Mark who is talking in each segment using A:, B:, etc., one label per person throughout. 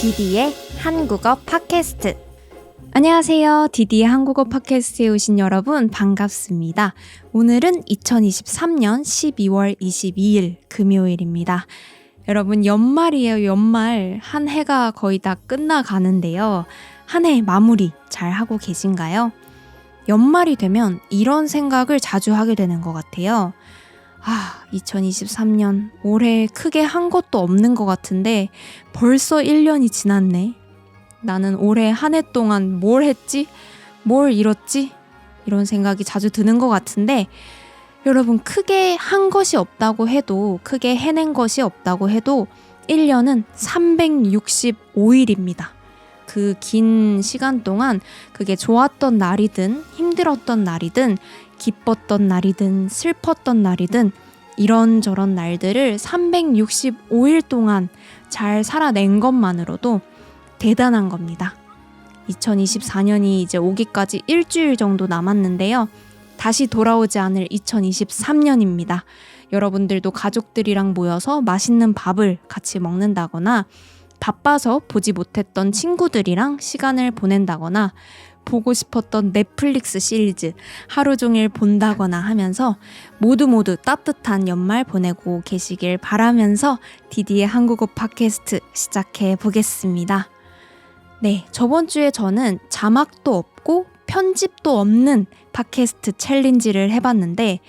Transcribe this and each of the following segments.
A: 디디의 한국어 팟캐스트. 안녕하세요. 디디의 한국어 팟캐스트에 오신 여러분 반갑습니다. 오늘은 2023년 12월 22일 금요일입니다. 여러분 연말이에요. 연말. 한 해가 거의 다 끝나가는데요. 한 해 마무리 잘 하고 계신가요? 연말이 되면 이런 생각을 자주 하게 되는 것 같아요. 2023년 올해 크게 한 것도 없는 것 같은데 벌써 1년이 지났네. 나는 올해 한 해 동안 뭘 했지? 뭘 이뤘지? 이런 생각이 자주 드는 것 같은데 여러분 크게 한 것이 없다고 해도 크게 해낸 것이 없다고 해도 1년은 365일입니다. 그 긴 시간 동안 그게 좋았던 날이든 힘들었던 날이든 기뻤던 날이든 슬펐던 날이든 이런저런 날들을 365일 동안 잘 살아낸 것만으로도 대단한 겁니다. 2024년이 이제 오기까지 일주일 정도 남았는데요. 다시 돌아오지 않을 2023년입니다. 여러분들도 가족들이랑 모여서 맛있는 밥을 같이 먹는다거나 바빠서 보지 못했던 친구들이랑 시간을 보낸다거나 보고 싶었던 넷플릭스 시리즈 하루 종일 본다거나 하면서 모두 따뜻한 연말 보내고 계시길 바라면서 디디의 한국어 팟캐스트 시작해 보겠습니다. 네, 저번 주에 저는 자막도 없고 편집도 없는 팟캐스트 챌린지를 해봤는데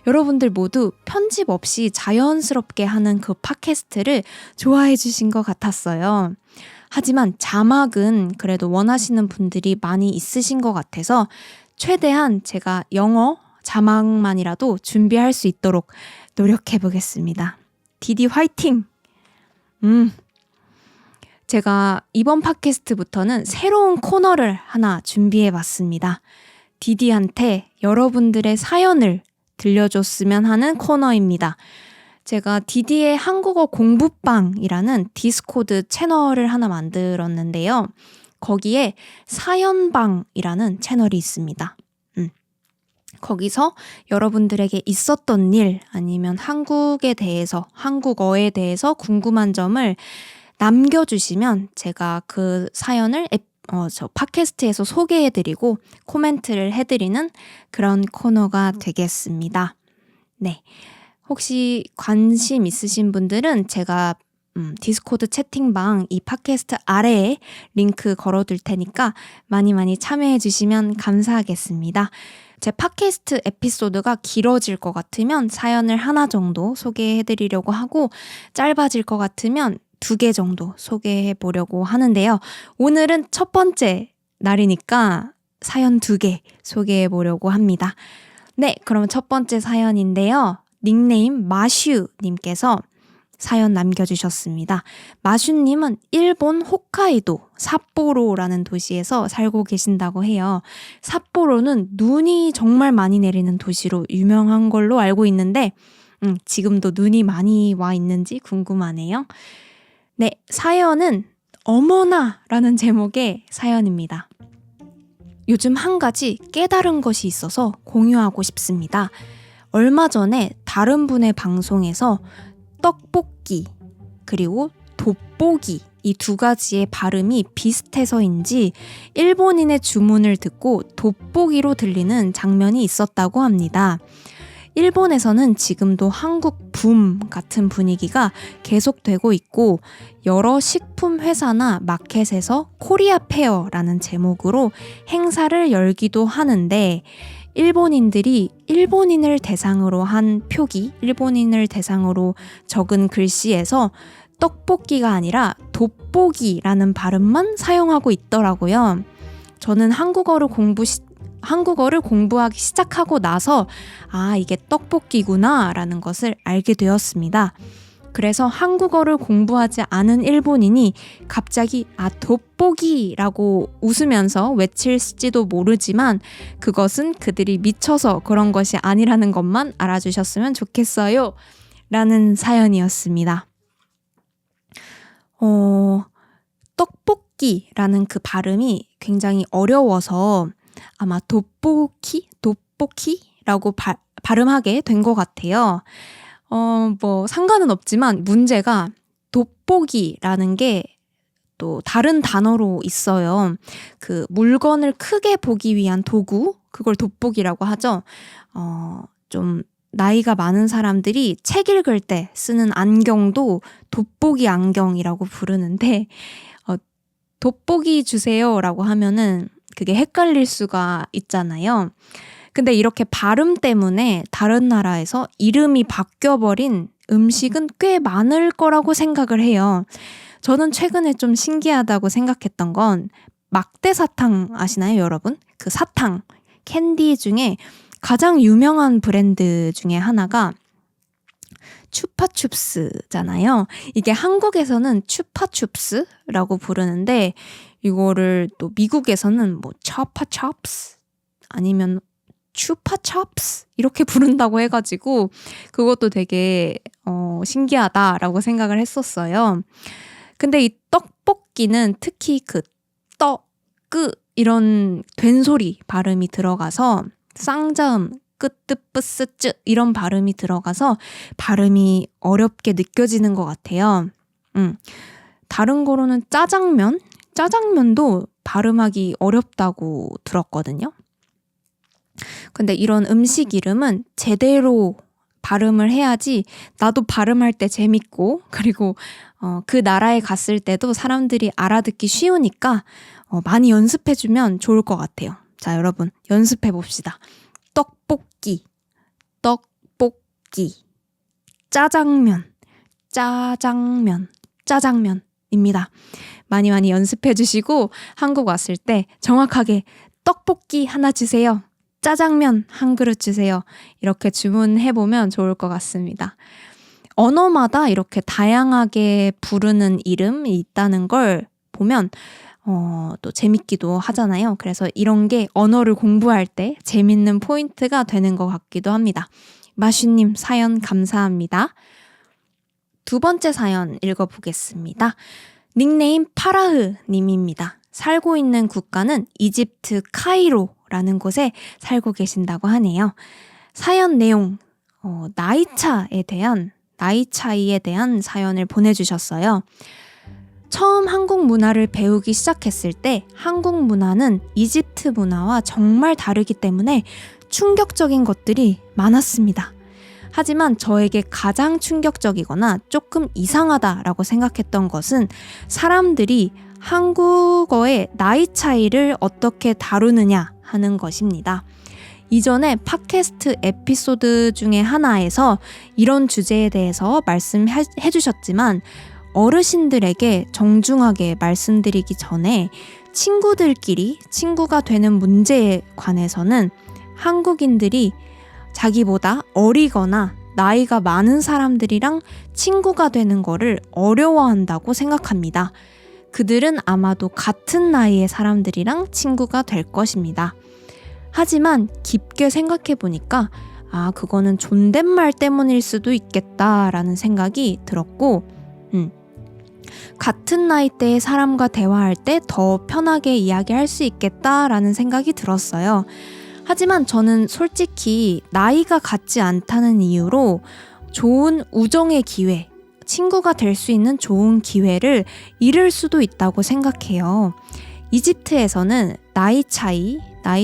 A: 여러분들 모두 편집 없이 자연스럽게 하는 그 팟캐스트를 좋아해 주신 것 같았어요. 하지만 자막은 그래도 원하시는 분들이 많이 있으신 것 같아서 최대한 제가 영어 자막만이라도 준비할 수 있도록 노력해 보겠습니다. 디디 화이팅! 제가 이번 팟캐스트부터는 새로운 코너를 하나 준비해 봤습니다. 디디한테 여러분들의 사연을 들려줬으면 하는 코너입니다. 제가 디디의 한국어 공부방이라는 디스코드 채널을 하나 만들었는데요. 거기에 사연방이라는 채널이 있습니다. 거기서 여러분들에게 있었던 일 아니면 한국에 대해서, 한국어에 대해서 궁금한 점을 남겨주시면 제가 그 사연을 저 팟캐스트에서 소개해드리고 코멘트를 해드리는 그런 코너가 되겠습니다. 네. 혹시 관심 있으신 분들은 제가 디스코드 채팅방 이 팟캐스트 아래에 링크 걸어둘 테니까 많이 참여해 주시면 감사하겠습니다. 제 팟캐스트 에피소드가 길어질 것 같으면 사연을 하나 정도 소개해 드리려고 하고 짧아질 것 같으면 2개 정도 소개해 보려고 하는데요. 오늘은 첫 번째 날이니까 사연 2개 소개해 보려고 합니다. 네, 그럼 첫 번째 사연인데요. 닉네임 마슈님께서 사연 남겨주셨습니다. 마슈님은 일본 홋카이도 삿포로라는 도시에서 살고 계신다고 해요. 삿포로는 눈이 정말 많이 내리는 도시로 유명한 걸로 알고 있는데 지금도 눈이 많이 와 있는지 궁금하네요. 네, 사연은 어머나 라는 제목의 사연입니다. 요즘 한 가지 깨달은 것이 있어서 공유하고 싶습니다. 얼마 전에 다른 분의 방송에서 떡볶이 그리고 돋보기 이 2가지의 발음이 비슷해서인지 일본인의 주문을 듣고 돋보기로 들리는 장면이 있었다고 합니다. 일본에서는 지금도 한국 붐 같은 분위기가 계속되고 있고 여러 식품 회사나 마켓에서 코리아 페어라는 제목으로 행사를 열기도 하는데 일본인들이 일본인을 대상으로 한 표기, 일본인을 대상으로 적은 글씨에서 떡볶이가 아니라 돋보기라는 발음만 사용하고 있더라고요. 저는 한국어를 공부하기 시작하고 나서 이게 떡볶이구나 라는 것을 알게 되었습니다. 그래서 한국어를 공부하지 않은 일본인이 갑자기 돋보기라고 웃으면서 외칠지도 모르지만 그것은 그들이 미쳐서 그런 것이 아니라는 것만 알아주셨으면 좋겠어요. 라는 사연이었습니다. 떡볶이라는 그 발음이 굉장히 어려워서 아마 돋보기라고 발음하게 된 것 같아요. 상관은 없지만 문제가 돋보기라는 게 또 다른 단어로 있어요. 그 물건을 크게 보기 위한 도구, 그걸 돋보기라고 하죠. 좀 나이가 많은 사람들이 책 읽을 때 쓰는 안경도 돋보기 안경이라고 부르는데 돋보기 주세요라고 하면은 그게 헷갈릴 수가 있잖아요. 근데 이렇게 발음 때문에 다른 나라에서 이름이 바뀌어버린 음식은 꽤 많을 거라고 생각을 해요. 저는 최근에 좀 신기하다고 생각했던 건 막대사탕 아시나요, 여러분? 그 사탕, 캔디 중에 가장 유명한 브랜드 중에 하나가 추파춥스잖아요. 이게 한국에서는 추파춥스라고 부르는데 이거를 또 미국에서는 뭐 차파찹스 아니면 추파찹스 이렇게 부른다고 해가지고 그것도 되게 신기하다라고 생각을 했었어요. 근데 이 떡볶이는 특히 그 이런 된소리 발음이 들어가서 쌍자음 끄뜨뿌스쯔 이런 발음이 들어가서 발음이 어렵게 느껴지는 것 같아요. 다른 거로는 짜장면도 발음하기 어렵다고 들었거든요. 근데 이런 음식 이름은 제대로 발음을 해야지 나도 발음할 때 재밌고 그리고 그 나라에 갔을 때도 사람들이 알아듣기 쉬우니까 많이 연습해주면 좋을 것 같아요. 자, 여러분 연습해 봅시다. 떡볶이, 짜장면입니다. 많이 연습해 주시고 한국 왔을 때 정확하게 떡볶이 하나 주세요. 짜장면 한 그릇 주세요. 이렇게 주문해보면 좋을 것 같습니다. 언어마다 이렇게 다양하게 부르는 이름이 있다는 걸 보면 또 재밌기도 하잖아요. 그래서 이런 게 언어를 공부할 때 재밌는 포인트가 되는 것 같기도 합니다. 마슈님 사연 감사합니다. 두 번째 사연 읽어보겠습니다. 닉네임 파라흐 님입니다. 살고 있는 국가는 이집트 카이로라는 곳에 살고 계신다고 하네요. 사연 내용, 나이 차이에 대한 사연을 보내주셨어요. 처음 한국 문화를 배우기 시작했을 때 한국 문화는 이집트 문화와 정말 다르기 때문에 충격적인 것들이 많았습니다. 하지만 저에게 가장 충격적이거나 조금 이상하다라고 생각했던 것은 사람들이 한국어의 나이 차이를 어떻게 다루느냐 하는 것입니다. 이전에 팟캐스트 에피소드 중에 하나에서 이런 주제에 대해서 말씀해 주셨지만 어르신들에게 정중하게 말씀드리기 전에 친구들끼리 친구가 되는 문제에 관해서는 한국인들이 자기보다 어리거나 나이가 많은 사람들이랑 친구가 되는 거를 어려워한다고 생각합니다. 그들은 아마도 같은 나이의 사람들이랑 친구가 될 것입니다. 하지만 깊게 생각해 보니까 그거는 존댓말 때문일 수도 있겠다라는 생각이 들었고 같은 나이대의 사람과 대화할 때 더 편하게 이야기할 수 있겠다라는 생각이 들었어요. 하지만 저는 솔직히 나이가 같지 않다는 이유로 좋은 우정의 기회, 친구가 될 수 있는 좋은 기회를 잃을 수도 있다고 생각해요. 이집트에서는 나이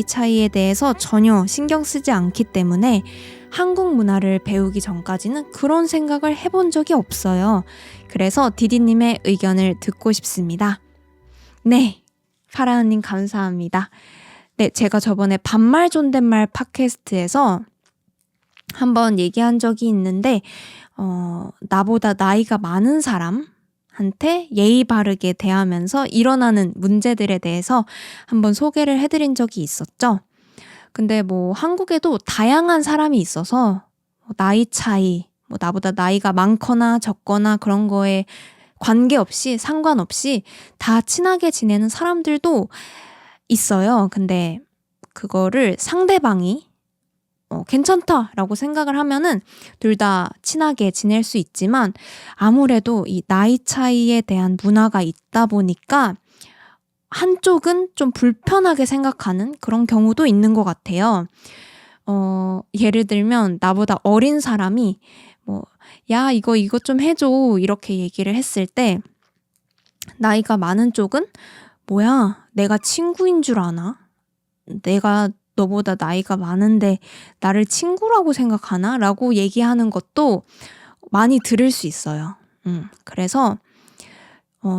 A: 차이에 대해서 전혀 신경 쓰지 않기 때문에 한국 문화를 배우기 전까지는 그런 생각을 해본 적이 없어요. 그래서 디디님의 의견을 듣고 싶습니다. 네, 파라은님 감사합니다. 네, 제가 저번에 반말 존댓말 팟캐스트에서 한번 얘기한 적이 있는데 나보다 나이가 많은 사람한테 예의 바르게 대하면서 일어나는 문제들에 대해서 한번 소개를 해드린 적이 있었죠. 근데 한국에도 다양한 사람이 있어서 나이 차이, 나보다 나이가 많거나 적거나 그런 거에 관계없이 상관없이 다 친하게 지내는 사람들도 있어요. 근데 그거를 상대방이 괜찮다라고 생각을 하면은 둘 다 친하게 지낼 수 있지만 아무래도 이 나이 차이에 대한 문화가 있다 보니까 한쪽은 좀 불편하게 생각하는 그런 경우도 있는 것 같아요. 예를 들면 나보다 어린 사람이 야 이거 좀 해줘 이렇게 얘기를 했을 때 나이가 많은 쪽은 뭐야, 내가 친구인 줄 아나? 내가 너보다 나이가 많은데 나를 친구라고 생각하나? 라고 얘기하는 것도 많이 들을 수 있어요. 그래서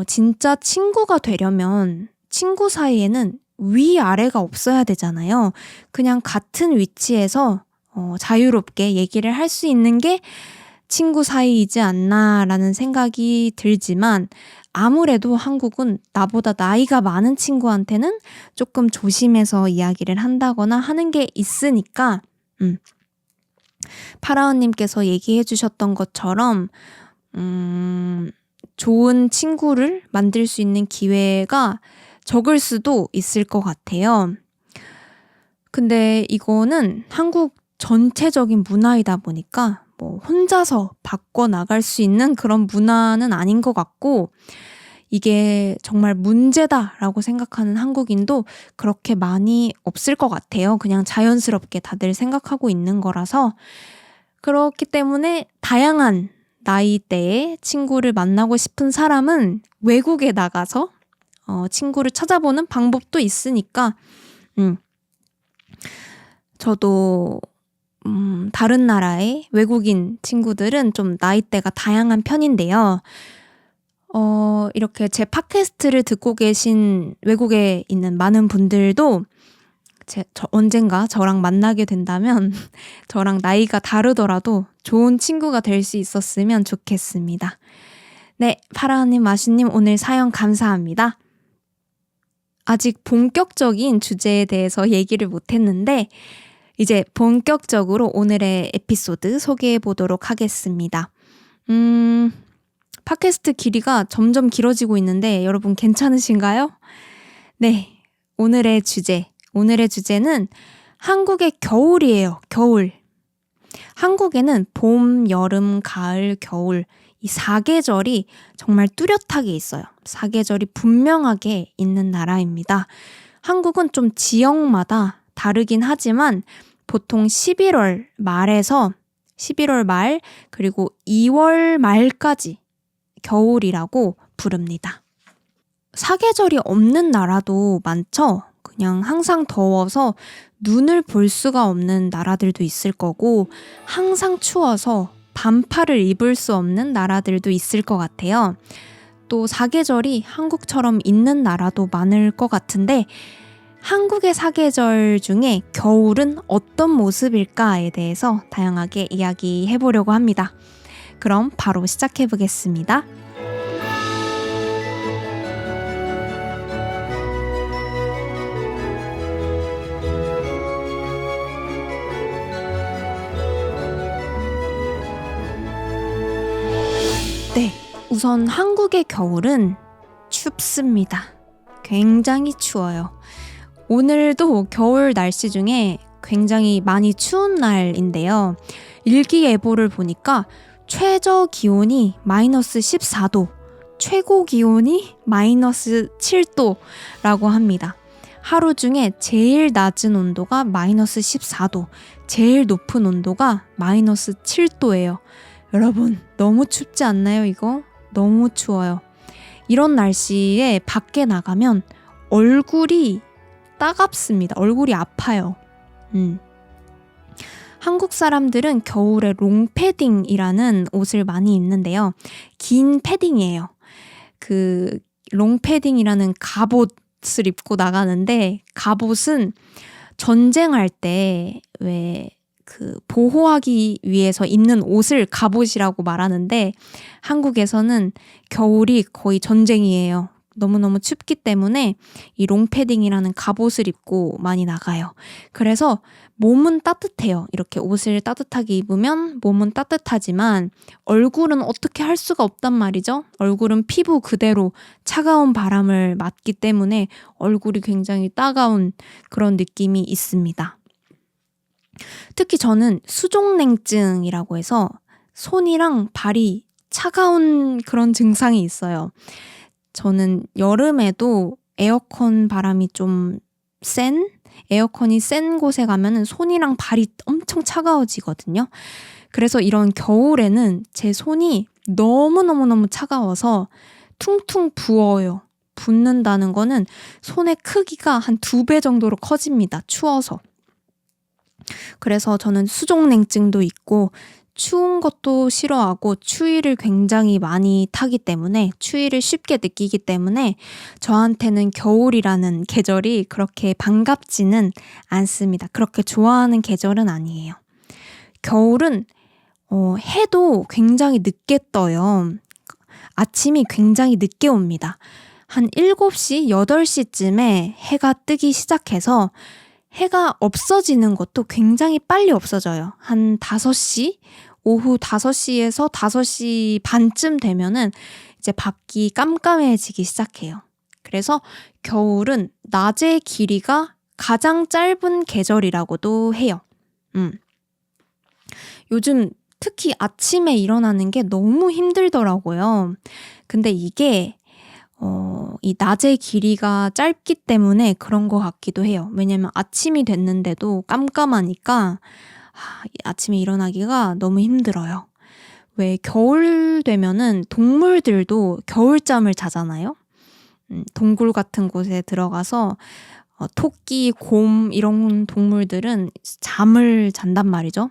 A: 진짜 친구가 되려면 친구 사이에는 위아래가 없어야 되잖아요. 그냥 같은 위치에서 자유롭게 얘기를 할 수 있는 게 친구 사이이지 않나라는 생각이 들지만, 아무래도 한국은 나보다 나이가 많은 친구한테는 조금 조심해서 이야기를 한다거나 하는 게 있으니까, 파라오님께서 얘기해 주셨던 것처럼 좋은 친구를 만들 수 있는 기회가 적을 수도 있을 것 같아요. 근데 이거는 한국 전체적인 문화이다 보니까 뭐 혼자서 바꿔나갈 수 있는 그런 문화는 아닌 것 같고, 이게 정말 문제다라고 생각하는 한국인도 그렇게 많이 없을 것 같아요. 그냥 자연스럽게 다들 생각하고 있는 거라서. 그렇기 때문에 다양한 나이대의 친구를 만나고 싶은 사람은 외국에 나가서 친구를 찾아보는 방법도 있으니까, 저도 다른 나라의 외국인 친구들은 좀 나이대가 다양한 편인데요. 이렇게 제 팟캐스트를 듣고 계신 외국에 있는 많은 분들도 언젠가 저랑 만나게 된다면 저랑 나이가 다르더라도 좋은 친구가 될 수 있었으면 좋겠습니다. 네, 파라님, 마시님, 오늘 사연 감사합니다. 아직 본격적인 주제에 대해서 얘기를 못했는데 이제 본격적으로 오늘의 에피소드 소개해 보도록 하겠습니다. 팟캐스트 길이가 점점 길어지고 있는데 여러분 괜찮으신가요? 네, 오늘의 주제는 한국의 겨울이에요. 겨울. 한국에는 봄, 여름, 가을, 겨울 이 4계절이 정말 뚜렷하게 있어요. 4계절이 분명하게 있는 나라입니다. 한국은 좀 지역마다 다르긴 하지만 보통 11월 말에서 11월 말 그리고 2월 말까지 겨울이라고 부릅니다. 4계절이 없는 나라도 많죠. 그냥 항상 더워서 눈을 볼 수가 없는 나라들도 있을 거고, 항상 추워서 반팔을 입을 수 없는 나라들도 있을 것 같아요. 또 4계절이 한국처럼 있는 나라도 많을 것 같은데, 한국의 4계절 중에 겨울은 어떤 모습일까에 대해서 다양하게 이야기해 보려고 합니다. 그럼 바로 시작해 보겠습니다. 네, 우선 한국의 겨울은 춥습니다. 굉장히 추워요. 오늘도 겨울 날씨 중에 굉장히 많이 추운 날인데요. 일기예보를 보니까 최저 기온이 마이너스 14도, 최고 기온이 마이너스 7도라고 합니다. 하루 중에 제일 낮은 온도가 마이너스 14도, 제일 높은 온도가 마이너스 7도예요. 여러분, 너무 춥지 않나요, 이거? 너무 추워요. 이런 날씨에 밖에 나가면 얼굴이 따갑습니다. 얼굴이 아파요. 한국 사람들은 겨울에 롱패딩이라는 옷을 많이 입는데요. 긴 패딩이에요. 그 롱패딩이라는 갑옷을 입고 나가는데, 갑옷은 전쟁할 때 왜 그 보호하기 위해서 입는 옷을 갑옷이라고 말하는데, 한국에서는 겨울이 거의 전쟁이에요. 너무너무 춥기 때문에 이 롱패딩이라는 갑옷을 입고 많이 나가요. 그래서 몸은 따뜻해요. 이렇게 옷을 따뜻하게 입으면 몸은 따뜻하지만 얼굴은 어떻게 할 수가 없단 말이죠. 얼굴은 피부 그대로 차가운 바람을 맞기 때문에 얼굴이 굉장히 따가운 그런 느낌이 있습니다. 특히 저는 수족냉증이라고 해서 손이랑 발이 차가운 그런 증상이 있어요. 저는 여름에도 에어컨 바람이 좀 에어컨이 센 곳에 가면은 손이랑 발이 엄청 차가워지거든요. 그래서 이런 겨울에는 제 손이 너무너무너무 차가워서 퉁퉁 부어요. 붓는다는 거는 손의 크기가 한 2배 정도로 커집니다. 추워서. 그래서 저는 수족냉증도 있고 추운 것도 싫어하고 추위를 굉장히 많이 타기 때문에 추위를 쉽게 느끼기 때문에 저한테는 겨울이라는 계절이 그렇게 반갑지는 않습니다. 그렇게 좋아하는 계절은 아니에요. 겨울은 해도 굉장히 늦게 떠요. 아침이 굉장히 늦게 옵니다. 한 7시, 8시쯤에 해가 뜨기 시작해서 해가 없어지는 것도 굉장히 빨리 없어져요. 한 5시, 오후 5시에서 5시 반쯤 되면은 이제 밖이 깜깜해지기 시작해요. 그래서 겨울은 낮의 길이가 가장 짧은 계절이라고도 해요. 요즘 특히 아침에 일어나는 게 너무 힘들더라고요. 근데 이게 이 낮의 길이가 짧기 때문에 그런 것 같기도 해요. 왜냐면 아침이 됐는데도 깜깜하니까 아침에 일어나기가 너무 힘들어요. 왜 겨울 되면은 동물들도 겨울잠을 자잖아요. 동굴 같은 곳에 들어가서 토끼, 곰 이런 동물들은 잠을 잔단 말이죠.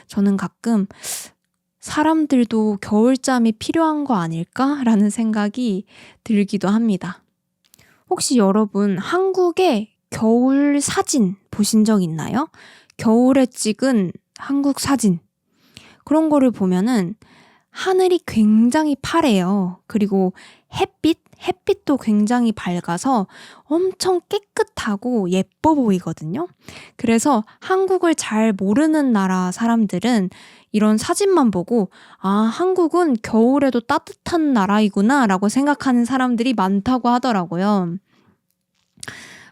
A: 저는 가끔 사람들도 겨울잠이 필요한 거 아닐까라는 생각이 들기도 합니다. 혹시 여러분 한국의 겨울 사진 보신 적 있나요? 겨울에 찍은 한국 사진. 그런 거를 보면은 하늘이 굉장히 파래요. 그리고 햇빛도 굉장히 밝아서 엄청 깨끗하고 예뻐 보이거든요. 그래서 한국을 잘 모르는 나라 사람들은 이런 사진만 보고 한국은 겨울에도 따뜻한 나라이구나 라고 생각하는 사람들이 많다고 하더라고요.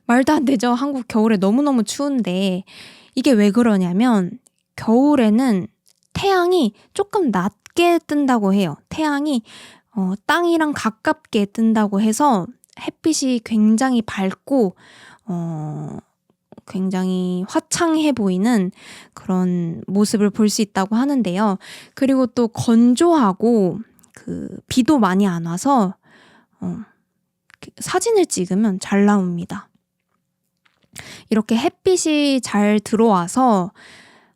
A: 말도 안 되죠. 한국 겨울에 너무너무 추운데 이게 왜 그러냐면 겨울에는 태양이 조금 낮게 뜬다고 해요. 태양이 땅이랑 가깝게 뜬다고 해서 햇빛이 굉장히 밝고 굉장히 화창해 보이는 그런 모습을 볼 수 있다고 하는데요. 그리고 또 건조하고 비도 많이 안 와서 사진을 찍으면 잘 나옵니다. 이렇게 햇빛이 잘 들어와서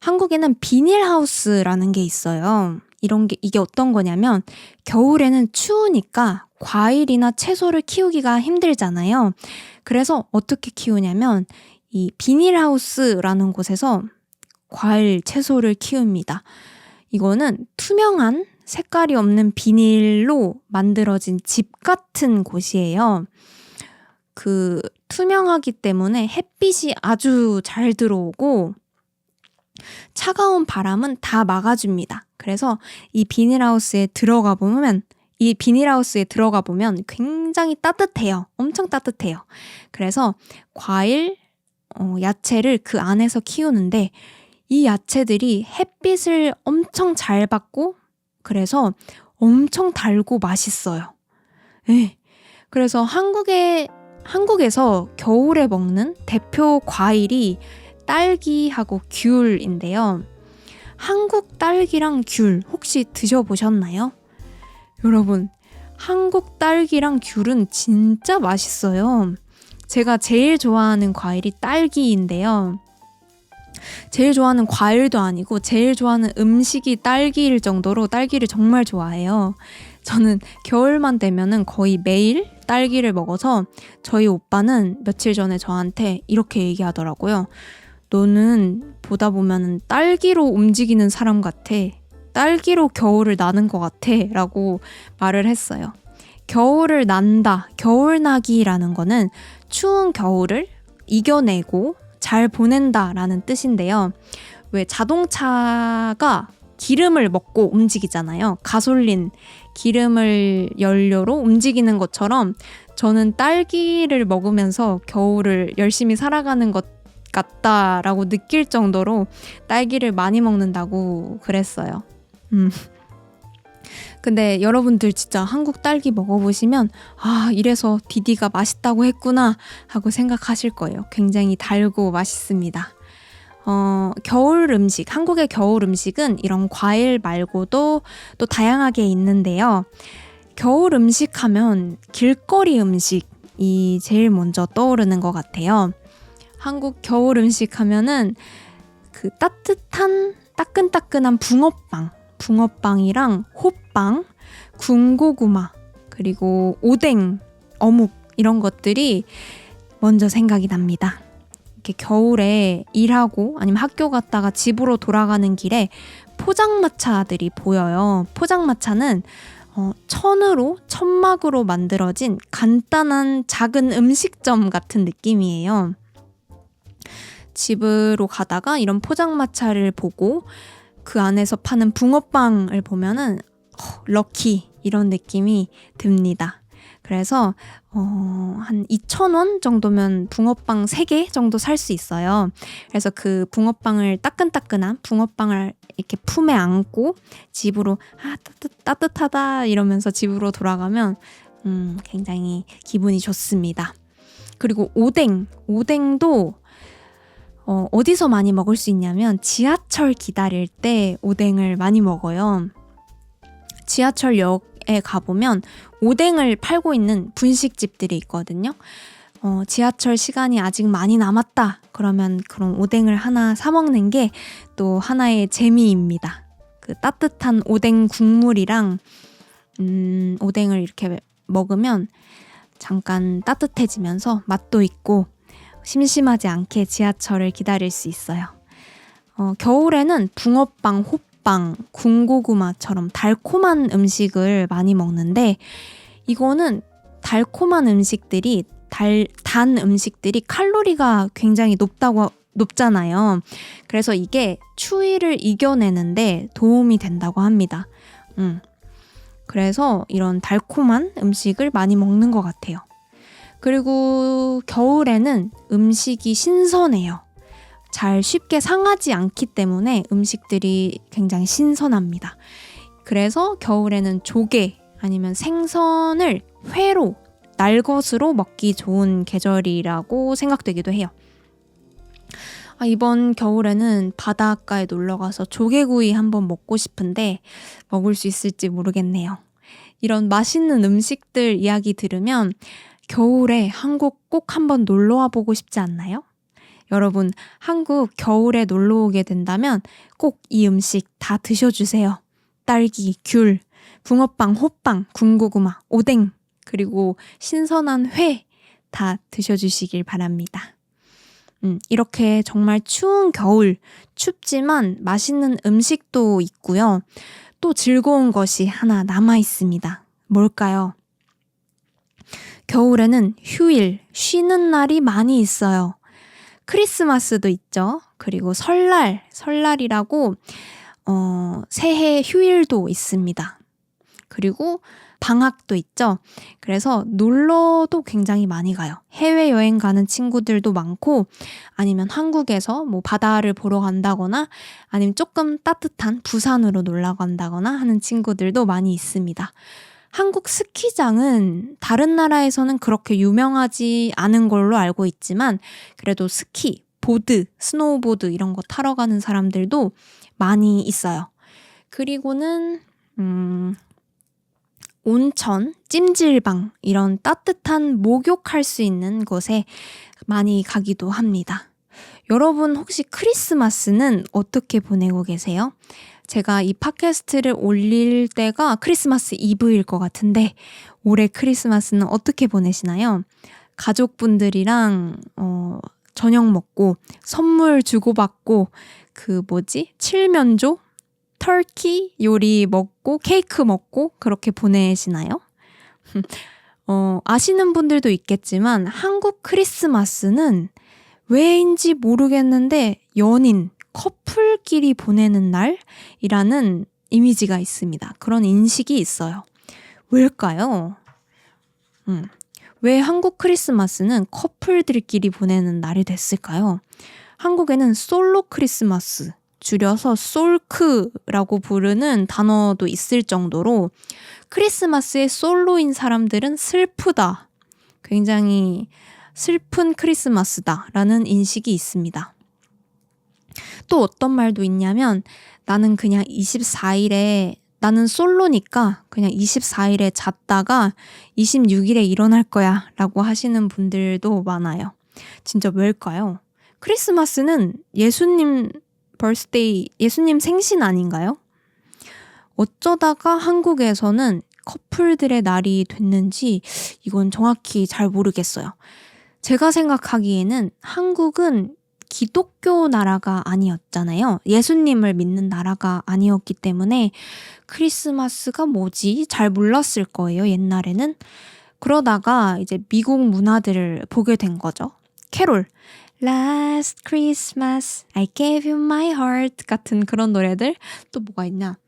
A: 한국에는 비닐하우스라는 게 있어요. 이게 어떤 거냐면 겨울에는 추우니까 과일이나 채소를 키우기가 힘들잖아요. 그래서 어떻게 키우냐면 이 비닐하우스라는 곳에서 과일, 채소를 키웁니다. 이거는 투명한 색깔이 없는 비닐로 만들어진 집 같은 곳이에요. 투명하기 때문에 햇빛이 아주 잘 들어오고 차가운 바람은 다 막아줍니다. 그래서 이 비닐하우스에 들어가 보면 굉장히 따뜻해요. 엄청 따뜻해요. 그래서 과일, 야채를 그 안에서 키우는데 이 야채들이 햇빛을 엄청 잘 받고 그래서 엄청 달고 맛있어요. 네. 그래서 한국에서 겨울에 먹는 대표 과일이 딸기하고 귤인데요. 한국 딸기랑 귤 혹시 드셔보셨나요? 여러분, 한국 딸기랑 귤은 진짜 맛있어요. 제가 제일 좋아하는 과일이 딸기인데요. 제일 좋아하는 과일도 아니고 제일 좋아하는 음식이 딸기일 정도로 딸기를 정말 좋아해요. 저는 겨울만 되면은 거의 매일 딸기를 먹어서 저희 오빠는 며칠 전에 저한테 이렇게 얘기하더라고요. 너는 보다 보면은 딸기로 움직이는 사람 같아. 딸기로 겨울을 나는 것 같아. 라고 말을 했어요. 겨울을 난다, 겨울나기라는 거는 추운 겨울을 이겨내고 잘 보낸다라는 뜻인데요. 왜 자동차가 기름을 먹고 움직이잖아요. 가솔린, 기름을 연료로 움직이는 것처럼 저는 딸기를 먹으면서 겨울을 열심히 살아가는 것 같다라고 느낄 정도로 딸기를 많이 먹는다고 그랬어요. 근데 여러분들 진짜 한국 딸기 먹어보시면 이래서 디디가 맛있다고 했구나 하고 생각하실 거예요. 굉장히 달고 맛있습니다. 겨울 음식, 한국의 겨울 음식은 이런 과일 말고도 또 다양하게 있는데요. 겨울 음식 하면 길거리 음식이 제일 먼저 떠오르는 것 같아요. 한국 겨울 음식 하면은 그 따뜻한 따끈따끈한 붕어빵이랑 호빵, 군고구마, 그리고 오뎅, 어묵 이런 것들이 먼저 생각이 납니다. 이렇게 겨울에 일하고 아니면 학교 갔다가 집으로 돌아가는 길에 포장마차들이 보여요. 포장마차는 천막으로 만들어진 간단한 작은 음식점 같은 느낌이에요. 집으로 가다가 이런 포장마차를 보고 그 안에서 파는 붕어빵을 보면은 럭키 이런 느낌이 듭니다. 그래서 한 2,000원 정도면 붕어빵 3개 정도 살 수 있어요. 그래서 그 붕어빵을 따끈따끈한 붕어빵을 이렇게 품에 안고 집으로 따뜻하다 이러면서 집으로 돌아가면 굉장히 기분이 좋습니다. 그리고 오뎅도 어디서 많이 먹을 수 있냐면 지하철 기다릴 때 오뎅을 많이 먹어요. 지하철역에 가보면 오뎅을 팔고 있는 분식집들이 있거든요. 지하철 시간이 아직 많이 남았다. 그러면 그런 오뎅을 하나 사 먹는 게 또 하나의 재미입니다. 그 따뜻한 오뎅 국물이랑 오뎅을 이렇게 먹으면 잠깐 따뜻해지면서 맛도 있고 심심하지 않게 지하철을 기다릴 수 있어요. 겨울에는 붕어빵, 호빵, 군고구마처럼 달콤한 음식을 많이 먹는데 이거는 달콤한 음식들이 단 음식들이 칼로리가 굉장히 높잖아요. 그래서 이게 추위를 이겨내는데 도움이 된다고 합니다. 그래서 이런 달콤한 음식을 많이 먹는 것 같아요. 그리고 겨울에는 음식이 신선해요. 잘 쉽게 상하지 않기 때문에 음식들이 굉장히 신선합니다. 그래서 겨울에는 조개 아니면 생선을 회로, 날것으로 먹기 좋은 계절이라고 생각되기도 해요. 이번 겨울에는 바닷가에 놀러가서 조개구이 한번 먹고 싶은데 먹을 수 있을지 모르겠네요. 이런 맛있는 음식들 이야기 들으면 겨울에 한국 꼭 한번 놀러와 보고 싶지 않나요? 여러분, 한국 겨울에 놀러 오게 된다면 꼭 이 음식 다 드셔주세요. 딸기, 귤, 붕어빵, 호빵, 군고구마, 오뎅, 그리고 신선한 회 다 드셔주시길 바랍니다. 이렇게 정말 추운 겨울, 춥지만 맛있는 음식도 있고요. 또 즐거운 것이 하나 남아 있습니다. 뭘까요? 겨울에는 휴일, 쉬는 날이 많이 있어요. 크리스마스도 있죠. 그리고 설날이라고 새해 휴일도 있습니다. 그리고 방학도 있죠. 그래서 놀러도 굉장히 많이 가요. 해외여행 가는 친구들도 많고 아니면 한국에서 뭐 바다를 보러 간다거나 아니면 조금 따뜻한 부산으로 놀러 간다거나 하는 친구들도 많이 있습니다. 한국 스키장은 다른 나라에서는 그렇게 유명하지 않은 걸로 알고 있지만 그래도 스키, 보드, 스노우보드 이런 거 타러 가는 사람들도 많이 있어요. 그리고는 온천, 찜질방 이런 따뜻한 목욕할 수 있는 곳에 많이 가기도 합니다. 여러분 혹시 크리스마스는 어떻게 보내고 계세요? 제가 이 팟캐스트를 올릴 때가 크리스마스 이브일 것 같은데 올해 크리스마스는 어떻게 보내시나요? 가족분들이랑 저녁 먹고 선물 주고받고 칠면조? 터키 요리 먹고 케이크 먹고 그렇게 보내시나요? 아시는 분들도 있겠지만 한국 크리스마스는 왜인지 모르겠는데 연인, 커플끼리 보내는 날이라는 이미지가 있습니다. 그런 인식이 있어요. 왜일까요? 왜 한국 크리스마스는 커플들끼리 보내는 날이 됐을까요? 한국에는 솔로 크리스마스, 줄여서 솔크라고 부르는 단어도 있을 정도로 크리스마스에 솔로인 사람들은 슬프다. 굉장히 슬픈 크리스마스다라는 인식이 있습니다. 또 어떤 말도 있냐면 나는 그냥 24일에 나는 솔로니까 그냥 24일에 잤다가 26일에 일어날 거야 라고 하시는 분들도 많아요. 진짜 왜일까요? 크리스마스는 예수님 벌스데이, 예수님 생신 아닌가요? 어쩌다가 한국에서는 커플들의 날이 됐는지 이건 정확히 잘 모르겠어요. 제가 생각하기에는 한국은 기독교 나라가 아니었잖아요. 예수님을 믿는 나라가 아니었기 때문에 크리스마스가 뭐지? 잘 몰랐을 거예요, 옛날에는. 그러다가 이제 미국 문화들을 보게 된 거죠. 캐롤, Last Christmas, I gave you my heart 같은 그런 노래들. 또 뭐가 있냐?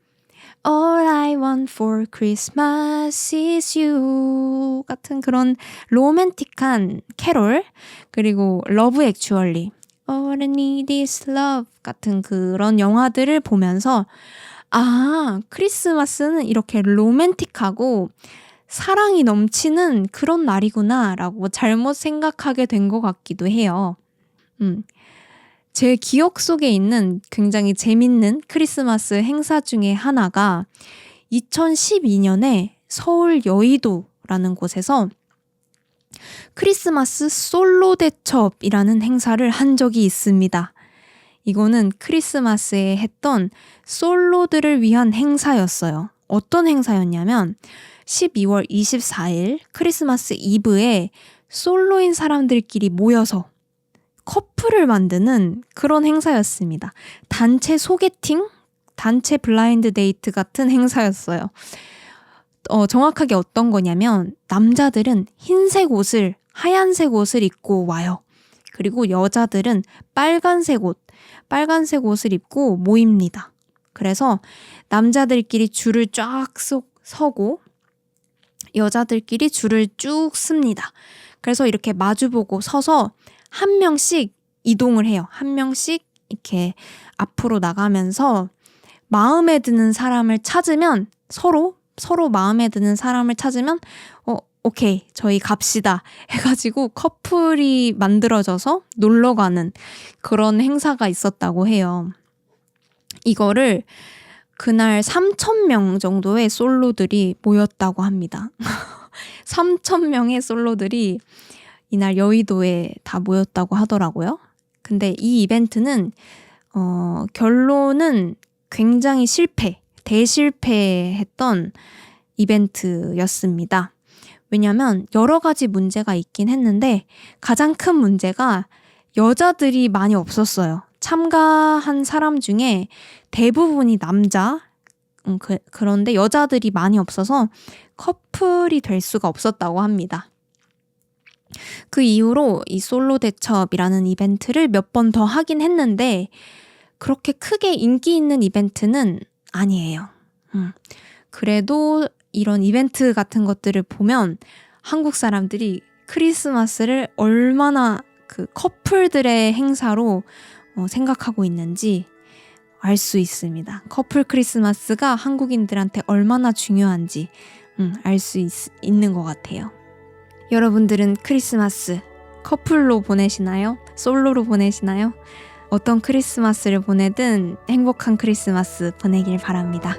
A: All I want for Christmas is you 같은 그런 로맨틱한 캐롤, 그리고 러브 액츄얼리, All I need is love 같은 그런 영화들을 보면서 크리스마스는 이렇게 로맨틱하고 사랑이 넘치는 그런 날이구나 라고 잘못 생각하게 된 것 같기도 해요. 제 기억 속에 있는 굉장히 재밌는 크리스마스 행사 중에 하나가 2012년에 서울 여의도라는 곳에서 크리스마스 솔로 대첩이라는 행사를 한 적이 있습니다. 이거는 크리스마스에 했던 솔로들을 위한 행사였어요. 어떤 행사였냐면 12월 24일 크리스마스 이브에 솔로인 사람들끼리 모여서 커플을 만드는 그런 행사였습니다. 단체 소개팅, 단체 블라인드 데이트 같은 행사였어요. 정확하게 어떤 거냐면 남자들은 흰색 옷을, 하얀색 옷을 입고 와요. 그리고 여자들은 빨간색 옷을 입고 모입니다. 그래서 남자들끼리 줄을 쫙 서고 여자들끼리 줄을 쭉 씁니다. 그래서 이렇게 마주보고 서서 한 명씩 이동을 해요. 한 명씩 이렇게 앞으로 나가면서 마음에 드는 사람을 찾으면 서로 마음에 드는 사람을 찾으면 오케이 저희 갑시다 해가지고 커플이 만들어져서 놀러 가는 그런 행사가 있었다고 해요. 이거를 그날 3,000명 정도의 솔로들이 모였다고 합니다. 3,000명의 솔로들이 이날 여의도에 다 모였다고 하더라고요. 근데 이 이벤트는 결론은 굉장히 대실패했던 이벤트였습니다. 왜냐면 여러 가지 문제가 있긴 했는데 가장 큰 문제가 여자들이 많이 없었어요. 참가한 사람 중에 대부분이 남자, 그런데 여자들이 많이 없어서 커플이 될 수가 없었다고 합니다. 그 이후로 이 솔로 대첩이라는 이벤트를 몇 번 더 하긴 했는데 그렇게 크게 인기 있는 이벤트는 아니에요. 그래도 이런 이벤트 같은 것들을 보면 한국 사람들이 크리스마스를 얼마나 그 커플들의 행사로 생각하고 있는지 알 수 있습니다. 커플 크리스마스가 한국인들한테 얼마나 중요한지 알 수 있는 것 같아요. 여러분들은 크리스마스 커플로 보내시나요? 솔로로 보내시나요? 어떤 크리스마스를 보내든 행복한 크리스마스 보내길 바랍니다.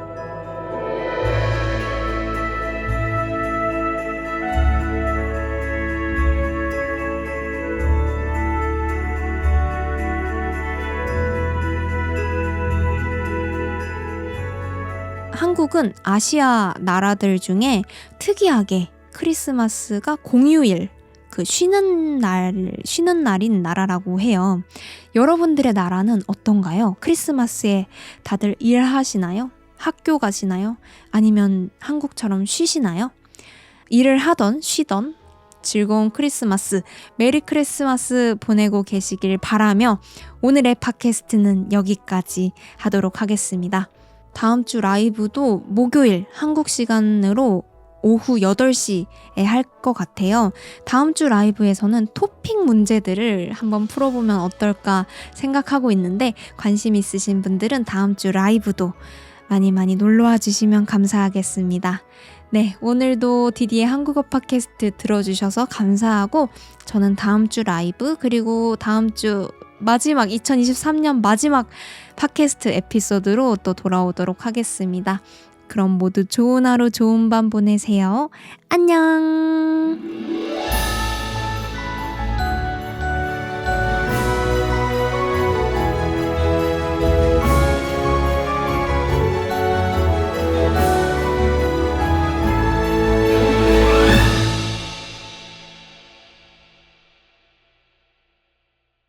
A: 한국은 아시아 나라들 중에 특이하게 크리스마스가 공휴일, 쉬는 날인 나라라고 해요. 여러분들의 나라는 어떤가요? 크리스마스에 다들 일하시나요? 학교 가시나요? 아니면 한국처럼 쉬시나요? 일을 하던 쉬던 즐거운 크리스마스, 메리 크리스마스 보내고 계시길 바라며 오늘의 팟캐스트는 여기까지 하도록 하겠습니다. 다음 주 라이브도 목요일 한국 시간으로 오후 8시에 할 것 같아요. 다음 주 라이브에서는 토픽 문제들을 한번 풀어보면 어떨까 생각하고 있는데 관심 있으신 분들은 다음 주 라이브도 많이 놀러와 주시면 감사하겠습니다. 네, 오늘도 디디의 한국어 팟캐스트 들어주셔서 감사하고 저는 다음 주 라이브 그리고 다음 주 마지막 2023년 마지막 팟캐스트 에피소드로 또 돌아오도록 하겠습니다. 그럼 모두 좋은 하루 좋은 밤 보내세요. 안녕.